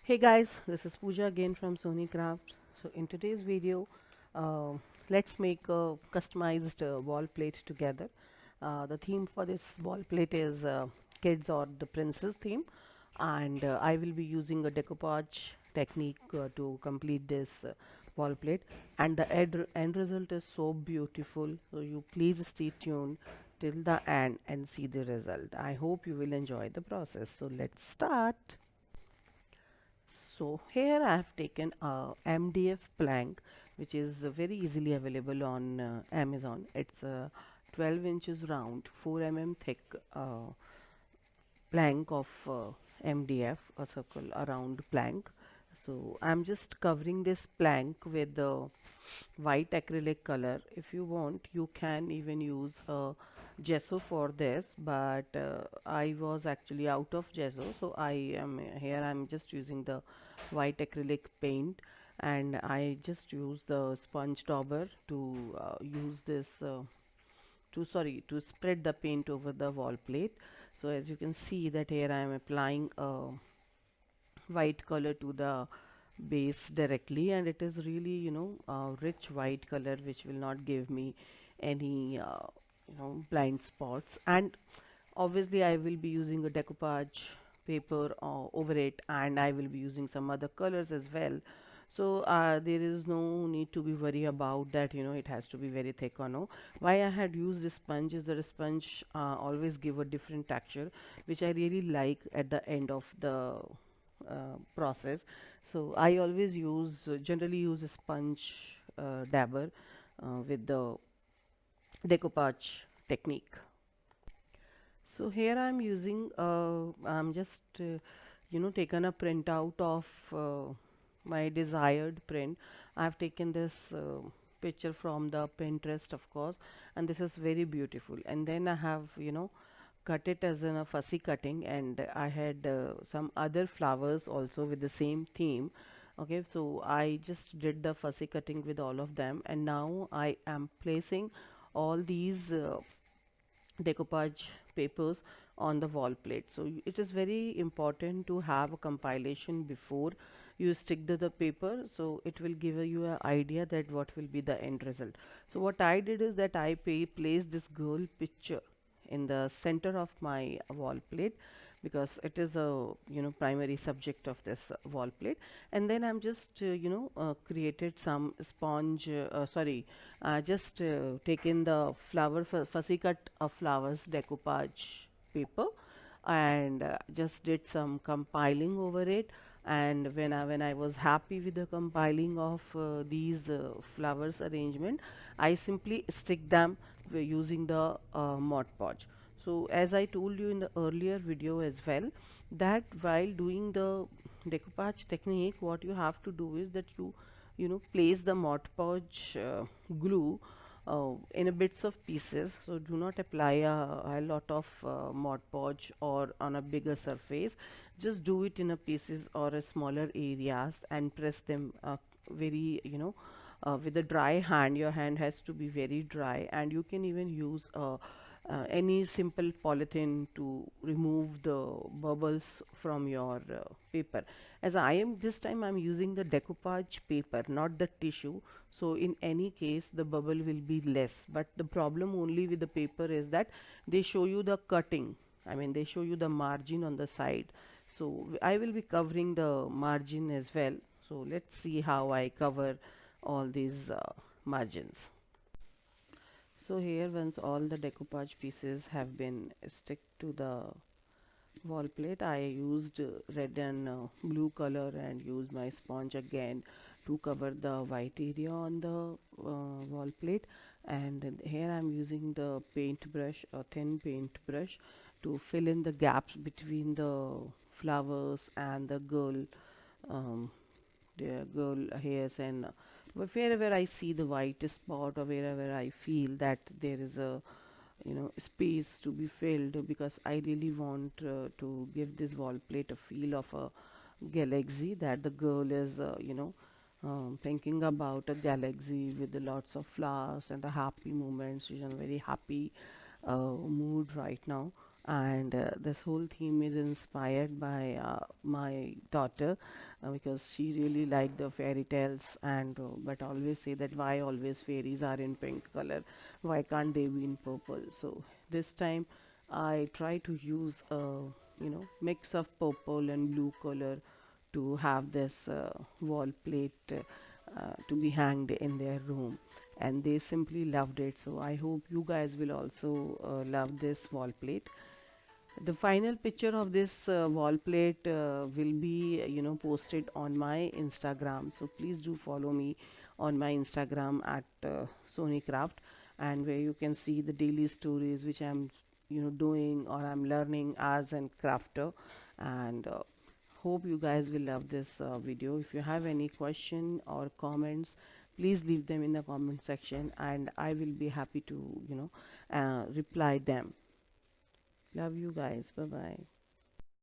Hey guys, this is Pooja again from Sony Crafts. So in today's video, uh, let's make a customized wall plate together. The theme for this wall plate is kids or the princess theme, and I will be using a decoupage technique to complete this wall plate. And the end result is so beautiful. So you please stay tuned till the end and see the result. I hope you will enjoy the process. So let's start. So here I have taken a MDF plank, which is very easily available on Amazon. It's 12 inches round, 4 thick plank of MDF, a circle around plank. So I'm just covering this plank with the white acrylic color. If you want, you can even use gesso for this, but I was actually out of gesso, so I am here. I'm just using the white acrylic paint, and I just use the sponge dauber to use this. To spread the paint over the wall plate. So as you can see that here I am applying a white color to the base directly, and it is really rich white color which will not give me any blind spots. And obviously I will be using a decoupage paper over it, and I will be using some other colors as well. So there is no need to be worry about that, it has to be very thick or no. Why I had used this sponge is that a sponge always give a different texture, which I really like at the end of the process. So I always generally use a sponge dabber with the decoupage technique. So here I'm just taken a printout of my desired print. I've taken this picture from the Pinterest, of course, and this is very beautiful. And then I have cut it as in a fussy cutting, and I had some other flowers also with the same theme. Okay, so I just did the fussy cutting with all of them, and now I am placing all these decoupage papers on the wall plate. So it is very important to have a compilation before you stick to the paper, so it will give you an idea that what will be the end result. So what I did is that I placed this girl picture in the center of my wall plate, because it is a primary subject of this wall plate. And then I'm just created some sponge sorry just taken the fussy cut of flowers decoupage paper, and just did some compiling over it. And when I was happy with the compiling of these flowers arrangement, I simply stick them using the Mod Podge. So as I told you in the earlier video as well, that while doing the decoupage technique, what you have to do is that you place the Mod Podge glue in a bits of pieces. So do not apply a lot of Mod Podge or on a bigger surface. Just do it in a pieces or a smaller areas and press them very with a dry hand. Your hand has to be very dry, and you can even use any simple polythene to remove the bubbles from your paper. As I am this time I'm using the decoupage paper, not the tissue, so in any case the bubble will be less. But the problem only with the paper is that they show you the cutting, I mean they show you the margin on the side. So I will be covering the margin as well. So let's see how I cover all these margins. So here, once all the decoupage pieces have been stick to the wall plate, I used red and blue color and used my sponge again to cover the white area on the wall plate. And then here I'm using the paint brush, a thin paint brush, to fill in the gaps between the flowers and um, the girl hairs. And wherever I see the white spot, or wherever I feel that there is a space to be filled, because I really want to give this wall plate a feel of a galaxy, that the girl is thinking about a galaxy with lots of flowers and the happy moments. She's in a very happy mood right now. And this whole theme is inspired by my daughter, because she really liked the fairy tales, and but always say that why always fairies are in pink color, why can't they be in purple? So this time I try to use a mix of purple and blue color to have this wall plate to be hanged in their room, and they simply loved it. So I hope you guys will also love this wall plate. The final picture of this wall plate will be posted on my Instagram, so please do follow me on my Instagram at Sony Craft, and where you can see the daily stories which I'm doing or I'm learning as an crafter. And hope you guys will love this video. If you have any question or comments, please leave them in the comment section, and I will be happy to reply them. Love you guys. Bye bye.